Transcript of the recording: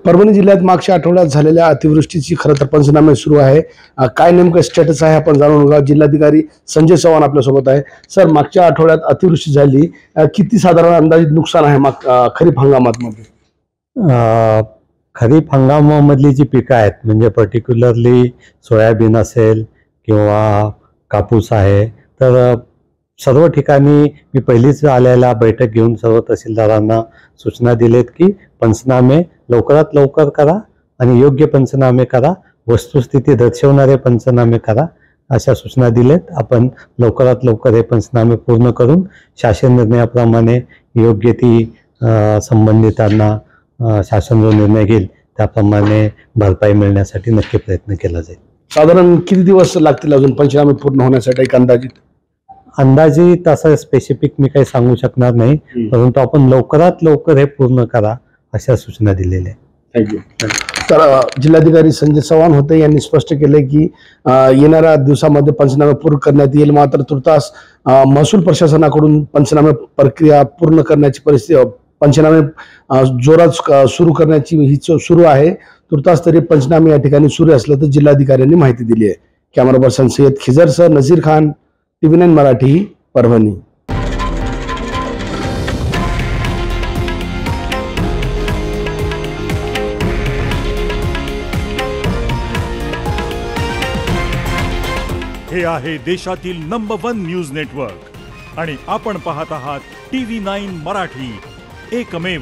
परभणी जिल्ह्यात मागच्या आठवड्यात झालेल्या अतिवृष्टीची खरं तर पंचनामे सुरू आहे। काय नेमकं स्टेटस आहे आपण जाणून घेऊ। जिल्हाधिकारी संजय चव्हाण आपल्या सोबत आहे। सर, मागच्या आठवड्यात अतिवृष्टी झाली, किती साधारण अंदाजित नुकसान आहे खरीप हंगामामध्ये? खरीप हंगामामधली जी पिकं आहेत म्हणजे पर्टिक्युलरली सोयाबीन असेल किंवा कापूस आहे, तर सर्व ठिकाणी मी पहिलीच आलेला बैठक घेऊन सर्व तहसीलदारांना सूचना दिलेत की पंचनामे लवकरात लवकर करा आणि योग्य पंचनामे करा, वस्तुस्थिती दर्शवणारे पंचनामे करा, अशा सूचना दिलेत। आपण लवकरात लवकर हे पंचनामे पूर्ण करून शासन निर्णयाप्रमाणे योग्य ती संबंधितांना शासन जो निर्णय घेईल त्याप्रमाणे भरपाई मिळण्यासाठी नक्की प्रयत्न केला जाईल। साधारण किती दिवस लागतील अजून पंचनामे पूर्ण होण्यासाठी एक अंदाजित असं स्पेसिफिक मी काही सांगू शकणार नाही, परंतु आपण लवकरात लवकर हे पूर्ण करा अशा सूचना दिलेल्या आहेत। थँक्यू। तर जिल्हाधिकारी संजय चव्हाण होते, यांनी स्पष्ट केले की येणाऱ्या दिवसामध्ये पंचनामे पूर्ण करण्यात येईल। मात्र तुर्तास महसूल प्रशासनाकडून पंचनामे प्रक्रिया पूर्ण करण्याची परिस्थिती, पंचनामे जोरात सुरू करण्याची ही सुरू आहे। तुर्तास तरी पंचनामे या ठिकाणी सुरू असलं तर जिल्हाधिकाऱ्यांनी माहिती दिली आहे। Camera person Syed Khizar sir, Nazir Khan, TV9 Marathi, Parbhani. हे आहे देशातील नंबर 1 न्यूज नेटवर्क आणि आपण पाहत आहात TV9 मराठी, एकमेव।